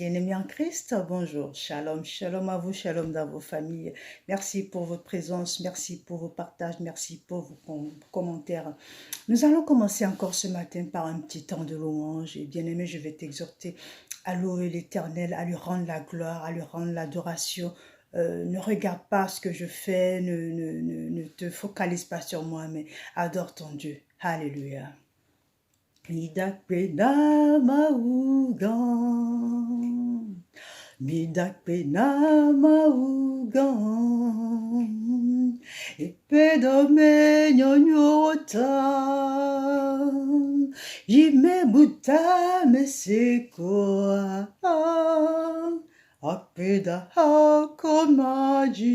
Bien-aimés en Christ, bonjour. Shalom, shalom à vous, shalom dans vos familles. Merci pour votre présence, merci pour vos partages, merci pour vos commentaires. Nous allons commencer encore ce matin par un petit temps de louange. Et bien-aimé, je vais t'exhorter à louer l'Éternel, à lui rendre la gloire, à lui rendre l'adoration. Ne regarde pas ce que je fais, ne te focalise pas sur moi, mais adore ton Dieu. Alléluia. Midak pena maugan, midak pena maugan, epedome nyonyota, yime buta mesekoa, apeda hakomaji,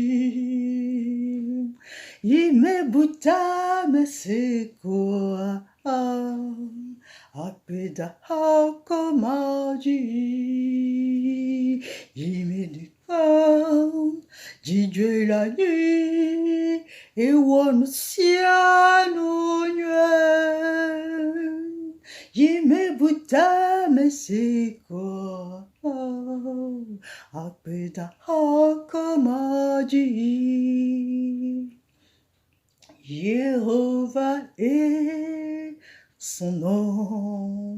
yime buta mesekoa. Apeda hakomaji, imedikam, jidwe la nuit, et wonusiano nyuen, imebuta meseko, apeda hakomaji, Jéhovah est son nom,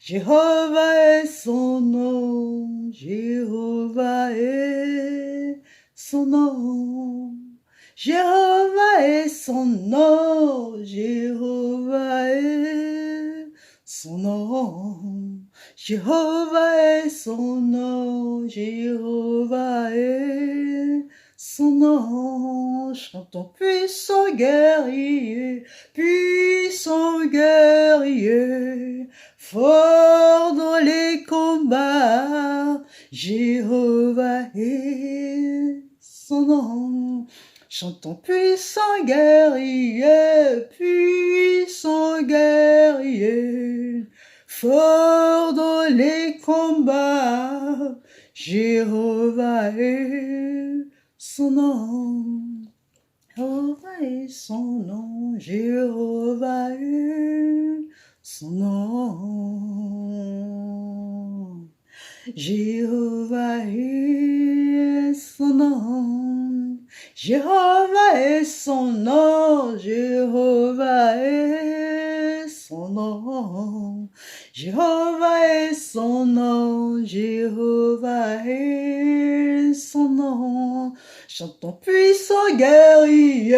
Jéhovah est son nom, Jéhovah est son nom, Jéhovah est son nom, Jéhovah est son nom, Jéhovah est son nom, Jéhovah est son nom, chantons puissant guerrier, fort dans les combats, Jéhovah est son nom. Chantons puissant guerrier, fort dans les combats, Jéhovah est son nom. Jéhovah est son nom, Jéhovah est son nom. Jéhovah est son nom. Jéhovah est son nom, Jéhovah est son nom. Jéhovah est son nom, Jéhovah est son nom. Chantons puissant guerrier,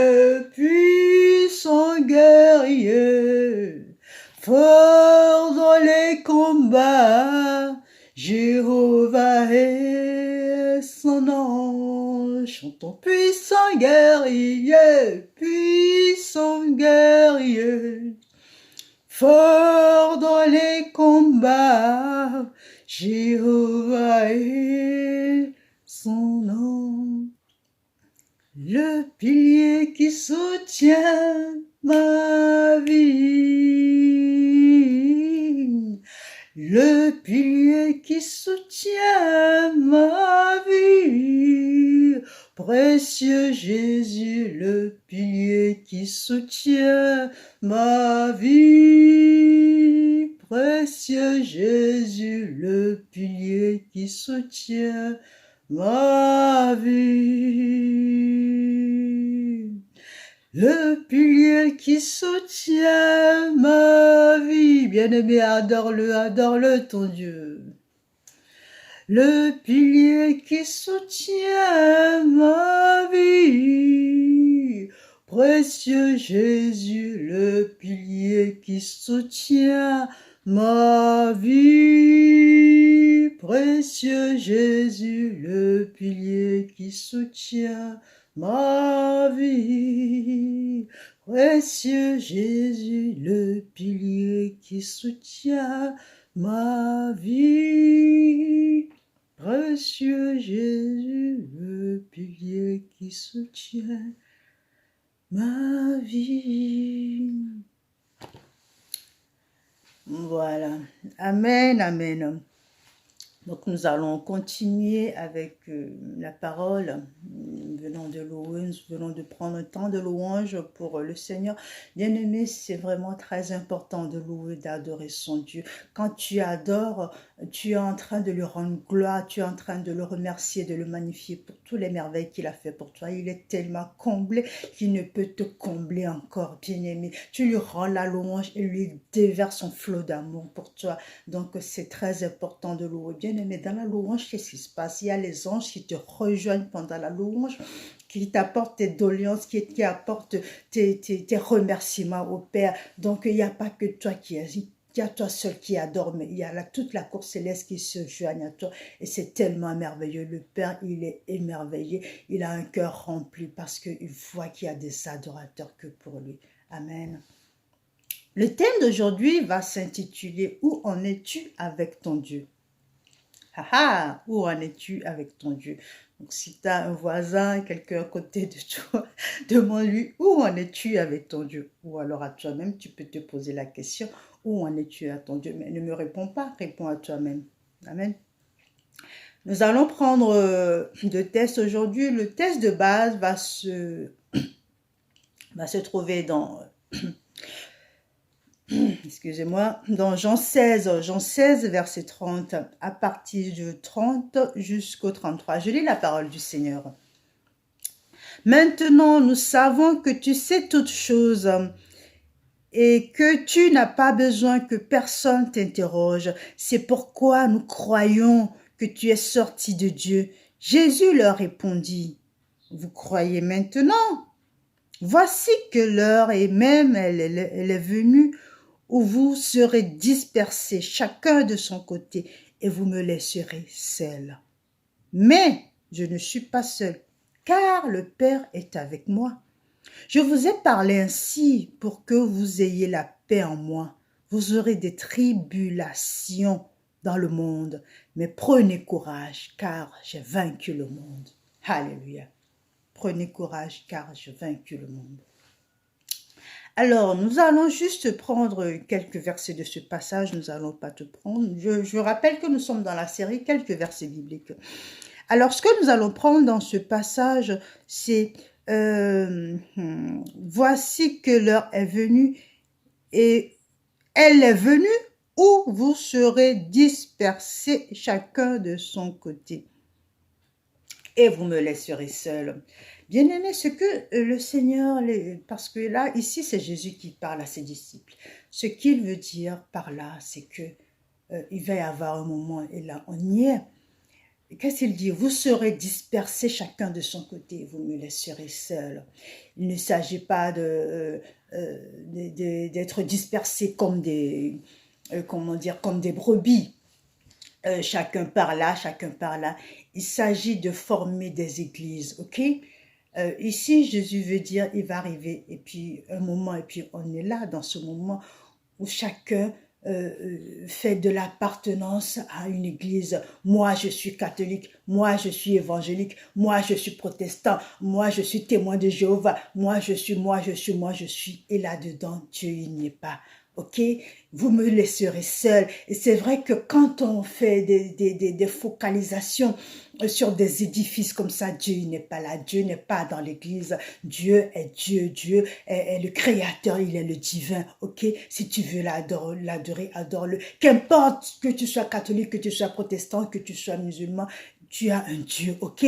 fort dans les combats, Jéhovah est son nom. Chantons puissant guerrier, fort dans les combats, Jéhovah est son nom. Le pilier qui soutient ma vie, le pilier qui soutient ma vie, précieux Jésus, le pilier qui soutient ma vie, précieux Jésus, le pilier qui soutient ma vie, le pilier qui soutient ma vie. Bien-aimé, adore-le ton Dieu. Le pilier qui soutient ma vie, précieux Jésus, le pilier qui soutient ma vie, précieux Jésus, le pilier qui soutient ma vie, précieux Jésus, le pilier qui soutient ma vie, précieux Jésus, le pilier qui soutient ma vie. Voilà. Amen, amen. Donc nous allons continuer avec la parole, venons de louange, venons de prendre un temps de louange pour le Seigneur. Bien-aimé, c'est vraiment très important de louer, d'adorer son Dieu. Quand tu adores, tu es en train de lui rendre gloire, tu es en train de le remercier, de le magnifier pour tous les merveilles qu'il a fait pour toi. Il est tellement comblé qu'il ne peut te combler encore, bien-aimé. Tu lui rends la louange et lui déverse son flot d'amour pour toi. Donc, c'est très important de louer. Bien-aimé, dans la louange, qu'est-ce qui se passe? Il y a les anges qui te rejoignent pendant la louange, qui t'apportent tes doléances, qui apportent tes remerciements au Père. Donc, il n'y a pas que toi qui es. Il y a toi seul qui adore, mais il y a toute la cour céleste qui se joigne à toi. Et c'est tellement merveilleux. Le Père, il est émerveillé. Il a un cœur rempli parce qu'il voit qu'il y a des adorateurs que pour lui. Amen. Le thème d'aujourd'hui va s'intituler « Où en es-tu avec ton Dieu ?» Où en es-tu avec ton Dieu? Donc, si tu as un voisin, quelqu'un à côté de toi, demande-lui « Où en es-tu avec ton Dieu ?» Ou alors à toi-même, tu peux te poser la question « Où en es-tu à ton Dieu ?» Mais ne me réponds pas, réponds à toi-même. Amen. Nous allons prendre deux tests aujourd'hui. Le test de base va se trouver dans... excusez-moi, dans Jean 16, verset 30, à partir de 30 jusqu'au 33. Je lis la parole du Seigneur. Maintenant, nous savons que tu sais toutes choses et que tu n'as pas besoin que personne t'interroge. C'est pourquoi nous croyons que tu es sorti de Dieu. Jésus leur répondit, vous croyez maintenant? Voici que l'heure est même, elle est venue, où vous serez dispersés, chacun de son côté, et vous me laisserez seul. Mais je ne suis pas seul, car le Père est avec moi. Je vous ai parlé ainsi pour que vous ayez la paix en moi. Vous aurez des tribulations dans le monde, mais prenez courage, car j'ai vaincu le monde. Alléluia. Prenez courage, car j'ai vaincu le monde. Alors, nous allons juste prendre quelques versets de ce passage, nous n'allons pas te prendre. Je rappelle que nous sommes dans la série quelques versets bibliques. Alors, ce que nous allons prendre dans ce passage, c'est voici que l'heure est venue et elle est venue où vous serez dispersés chacun de son côté et vous me laisserez seul. Bien-aimé, ce que le Seigneur, parce que là, ici, c'est Jésus qui parle à ses disciples. Ce qu'il veut dire par là, c'est que il va y avoir un moment, et là, on y est. Qu'est-ce qu'il dit? Vous serez dispersés chacun de son côté, vous me laisserez seul. Il ne s'agit pas d'être dispersés comme des, comme des brebis. Chacun par là, chacun par là. Il s'agit de former des églises, ok? Ici, Jésus veut dire, il va arriver, et puis un moment, et puis on est là dans ce moment où chacun fait de l'appartenance à une église. Moi, je suis catholique. Moi, je suis évangélique. Moi, je suis protestant. Moi, je suis témoin de Jéhovah. Moi, je suis. Et là-dedans, Dieu, il n'y est pas. Ok, vous me laisserez seul. Et c'est vrai que quand on fait des focalisations sur des édifices comme ça, Dieu n'est pas là. Dieu n'est pas dans l'église. Dieu est Dieu. Dieu est le créateur. Il est le divin. Ok, si tu veux l'adorer, adore-le. Qu'importe que tu sois catholique, que tu sois protestant, que tu sois musulman, tu as un Dieu. Ok.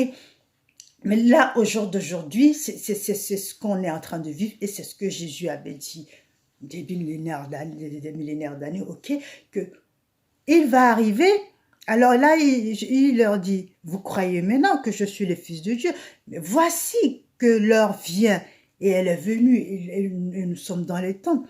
Mais là, au jour d'aujourd'hui, c'est ce qu'on est en train de vivre et c'est ce que Jésus avait dit des millénaires d'années, ok, que il va arriver. Alors là, il leur dit, vous croyez maintenant que je suis le Fils de Dieu, mais voici que l'heure vient et elle est venue et nous sommes dans les temps.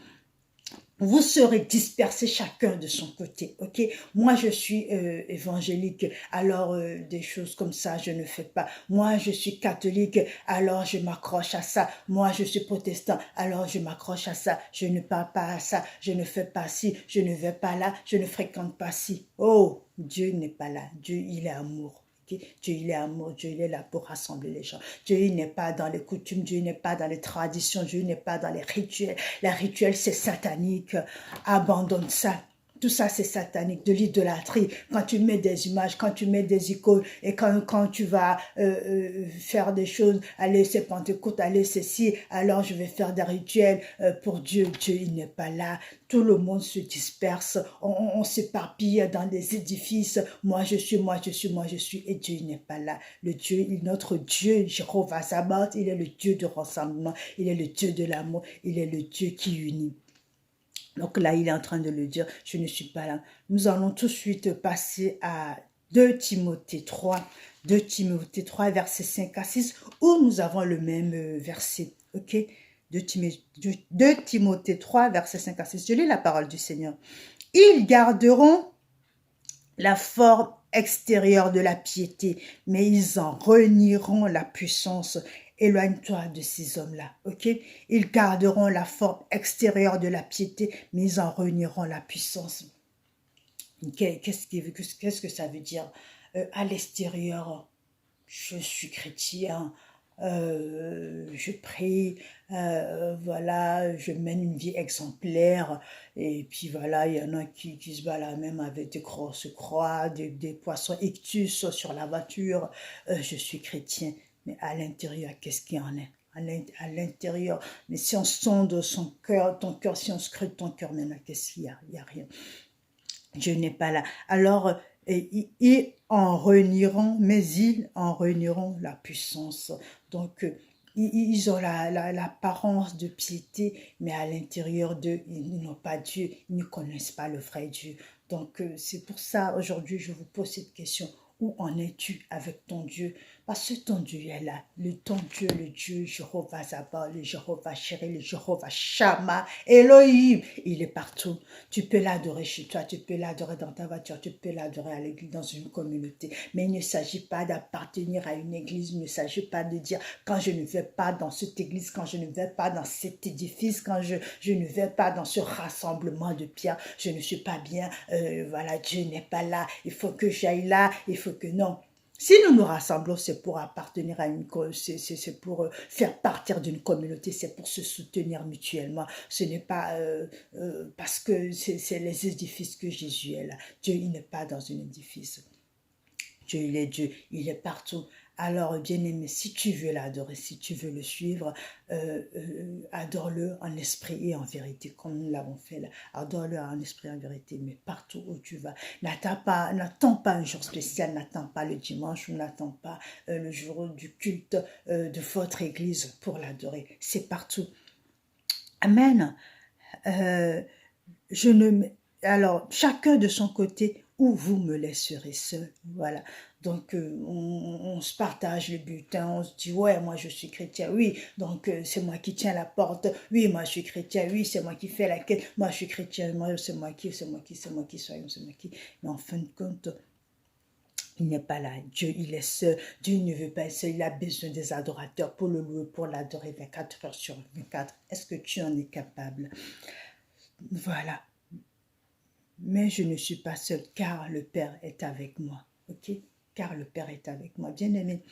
Vous serez dispersés chacun de son côté, ok? Moi, je suis évangélique, alors des choses comme ça, je ne fais pas. Moi, je suis catholique, alors je m'accroche à ça. Moi, je suis protestant, alors je m'accroche à ça. Je ne parle pas à ça, je ne fais pas ci, je ne vais pas là, je ne fréquente pas ci. Oh, Dieu n'est pas là. Dieu, il est amour. Dieu, il est amour, Dieu, il est là pour rassembler les gens. Dieu, il n'est pas dans les coutumes, Dieu n'est pas dans les traditions, Dieu n'est pas dans les rituels. Les rituels, c'est satanique. Abandonne ça. Tout ça, c'est satanique, de l'idolâtrie. Quand tu mets des images, quand tu mets des icônes, et quand tu vas faire des choses, allez, c'est Pentecôte, allez, ceci, alors je vais faire des rituels pour Dieu. Dieu, il n'est pas là. Tout le monde se disperse, on s'éparpille dans des édifices. Moi, je suis, moi, je suis, moi, je suis, et Dieu, il n'est pas là. Le Dieu, notre Dieu, Jéhovah Sabaoth, il est le Dieu de rassemblement, il est le Dieu de l'amour, il est le Dieu qui unit. Donc là, il est en train de le dire, je ne suis pas là. Nous allons tout de suite passer à 2 Timothée 3, 2 Timothée 3, versets 5 à 6, où nous avons le même verset, ok? 2 Timothée 3, versets 5 à 6. Je lis la parole du Seigneur. Ils garderont la forme extérieure de la piété, mais ils en renieront la puissance. Éloigne-toi de ces hommes-là, ok? Ils garderont la forme extérieure de la piété, mais ils en renieront la puissance. Qu'est-ce que ça veut dire? À l'extérieur, je suis chrétien, je prie, voilà, je mène une vie exemplaire, et puis voilà, il y en a qui se baladent même avec des grosses croix, des poissons ictus sur la voiture. Je suis chrétien, mais à l'intérieur, qu'est-ce qu'il y en est? À l'intérieur, mais si on sonde son cœur, ton cœur, si on scrute ton cœur, maintenant, qu'est-ce qu'il y a? Il n'y a rien. Dieu n'est pas là. Alors, ils en renieront, mais ils en renieront la puissance. Donc, ils ont l'apparence de piété, mais à l'intérieur d'eux, ils n'ont pas Dieu, ils ne connaissent pas le vrai Dieu. Donc, c'est pour ça, aujourd'hui, je vous pose cette question. Où en es-tu avec ton Dieu? Parce que ton Dieu est là. Ton Dieu, le Dieu Jéhovah Sabaoth, le Jéhovah Shiré, le Jéhovah Shammah, Elohim, il est partout. Tu peux l'adorer chez toi, tu peux l'adorer dans ta voiture, tu peux l'adorer à l'église, dans une communauté. Mais il ne s'agit pas d'appartenir à une église, il ne s'agit pas de dire quand je ne vais pas dans cette église, quand je ne vais pas dans cet édifice, quand je ne vais pas dans ce rassemblement de pierres, je ne suis pas bien, voilà, Dieu n'est pas là, il faut que j'aille là, il faut que non. Si nous nous rassemblons, c'est pour appartenir à c'est pour faire partir d'une communauté, c'est pour se soutenir mutuellement. Ce n'est pas parce que c'est les édifices que Jésus est là. Dieu, il n'est pas dans un édifice. Dieu, il est partout. Alors, bien-aimé, si tu veux l'adorer, si tu veux le suivre, adore-le en esprit et en vérité, comme nous l'avons fait là. Adore-le en esprit et en vérité, mais partout où tu vas. N'attends pas un jour spécial, n'attends pas le dimanche ou n'attends pas le jour du culte de votre église pour l'adorer. C'est partout. Amen. Alors, chacun de son côté, où vous me laisserez seul. Voilà. Donc, on se partage le butin, on se dit, ouais, moi je suis chrétien, oui, donc c'est moi qui tiens la porte, oui, moi je suis chrétien, oui, c'est moi qui fais la quête, moi je suis chrétien, moi c'est moi qui, c'est moi qui, mais en fin de compte, il n'est pas là. Dieu, il est seul. Dieu ne veut pas être seul. Il a besoin des adorateurs pour le louer, pour l'adorer 24 heures sur 24. Est-ce que tu en es capable? Voilà. Mais je ne suis pas seule car le Père est avec moi. Ok? Car le Père est avec moi. Bien-aimé,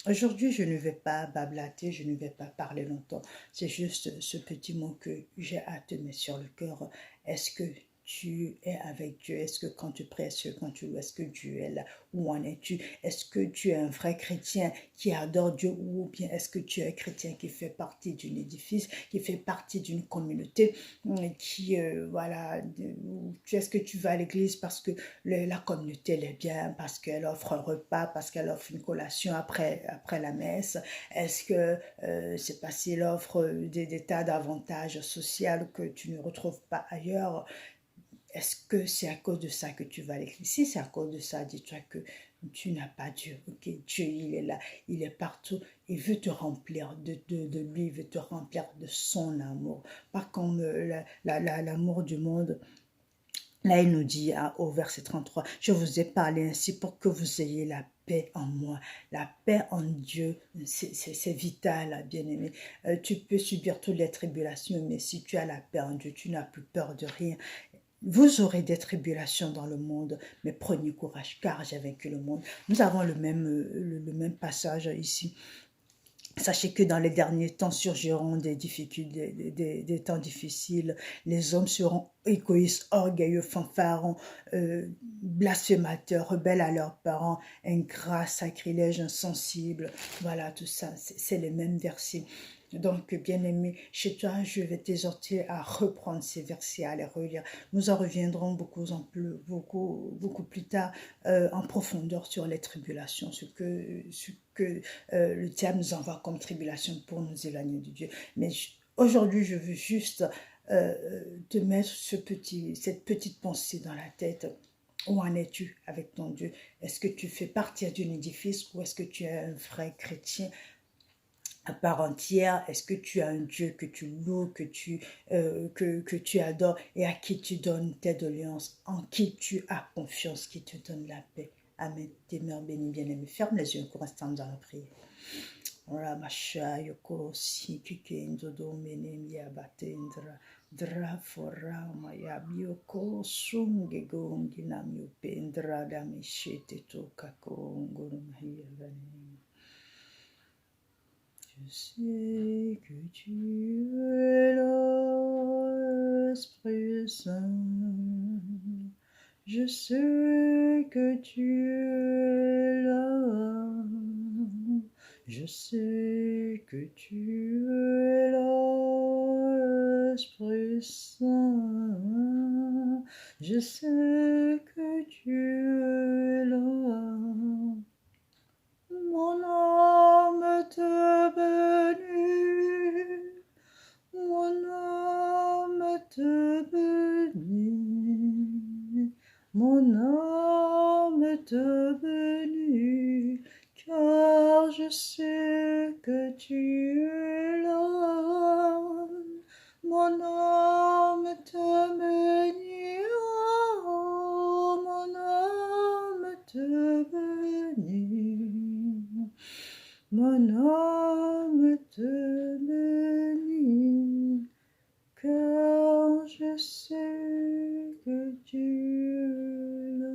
aujourd'hui, je ne vais pas bablater, je ne vais pas parler longtemps. C'est juste ce petit mot que j'ai à te mettre sur le cœur. Est-ce que tu es avec Dieu? Est-ce que quand tu pries, est-ce que Dieu est là? Où en es-tu? Est-ce que tu es un vrai chrétien qui adore Dieu ou bien est-ce que tu es un chrétien qui fait partie d'un édifice, qui fait partie d'une communauté, qui, voilà, est-ce que tu vas à l'église parce que la communauté elle est bien, parce qu'elle offre un repas, parce qu'elle offre une collation après la messe? Est-ce que c'est parce qu'elle offre des tas d'avantages sociaux que tu ne retrouves pas ailleurs? Est-ce que c'est à cause de ça que tu vas à l'église? Si c'est à cause de ça, dis-toi que tu n'as pas Dieu. Ok, Dieu, il est là, il est partout. Il veut te remplir de lui, il veut te remplir de son amour. Pas comme l'amour du monde. Là, il nous dit au verset 33, « Je vous ai parlé ainsi pour que vous ayez la paix en moi. » La paix en Dieu, c'est vital, bien-aimé. Tu peux subir toutes les tribulations, mais si tu as la paix en Dieu, tu n'as plus peur de rien. Vous aurez des tribulations dans le monde, mais prenez courage, car j'ai vaincu le monde. Nous avons le même passage ici. Sachez que dans les derniers temps surgiront des difficultés, des temps difficiles. Les hommes seront égoïstes, orgueilleux, fanfarons, blasphémateurs, rebelles à leurs parents, ingrats, sacrilèges, insensibles. Voilà, tout ça, c'est les mêmes versets. Donc, bien-aimé, chez toi, je vais t'exhorter à reprendre ces versets, à les relire. Nous en reviendrons beaucoup plus tard en profondeur sur les tribulations, ce que le diable nous envoie comme tribulation pour nous éloigner de Dieu. Mais aujourd'hui, je veux juste te mettre cette petite pensée dans la tête. Où en es-tu avec ton Dieu? Est-ce que tu fais partie d'un édifice ou est-ce que tu es un vrai chrétien à part entière? Est-ce que tu as un Dieu que tu loues, que tu adores et à qui tu donnes tes doléances, en qui tu as confiance, qui te donne la paix? Amen. Demeure béni, bien-aimé. Ferme les yeux pour rester dans la prière. Ora masha yoko si kikendo do menem ya batendra dra fora ma ya bioko sunge gongi nam yo pendra da mishete to kakongo mahia vanem. Je sais que tu es là, Esprit Saint. Je sais que tu es là. Je sais que tu es là, Esprit Saint. Je sais que tu es là. Mon âme te bénit, mon âme te bénit, mon âme te bénit, car je sais que tu es là. Mon âme te bénit, oh, mon âme te bénit. Mon âme te bénit, car je sais que tu es là.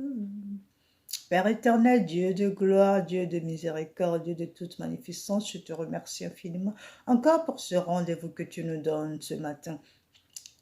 Père éternel, Dieu de gloire, Dieu de miséricorde, Dieu de toute magnificence, je te remercie infiniment encore pour ce rendez-vous que tu nous donnes ce matin.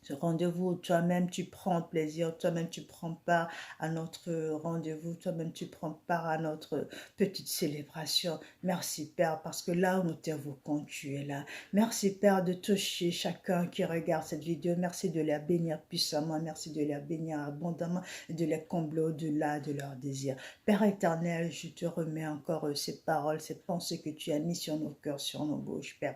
Ce rendez-vous, toi-même tu prends plaisir, toi-même tu prends part à notre rendez-vous, toi-même tu prends part à notre petite célébration. Merci Père, parce que là où nous t'invoquons, tu es là. Merci Père de toucher chacun qui regarde cette vidéo. Merci de les bénir puissamment, merci de les bénir abondamment et de les combler au-delà de leurs désirs. Père éternel, je te remets encore ces paroles, ces pensées que tu as mises sur nos cœurs, sur nos bouches, Père.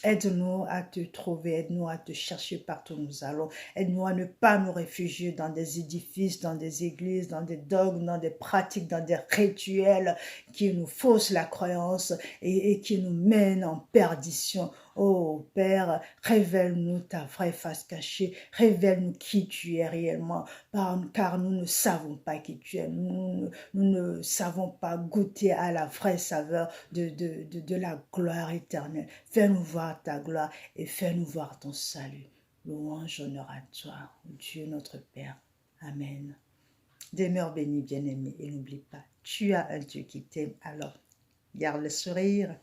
Aide-nous à te trouver, aide-nous à te chercher partout où nous allons. Aide-nous à ne pas nous réfugier dans des édifices, dans des églises, dans des dogmes, dans des pratiques, dans des rituels qui nous faussent la croyance et qui nous mènent en perdition. Oh Père, révèle-nous ta vraie face cachée, révèle-nous qui tu es réellement, car nous ne savons pas qui tu es, nous ne savons pas goûter à la vraie saveur de la gloire éternelle. Fais-nous voir ta gloire et fais-nous voir ton salut. Louange, honneur à toi, Dieu notre Père. Amen. Demeure béni, bien-aimé, et n'oublie pas, tu as un Dieu qui t'aime, alors garde le sourire.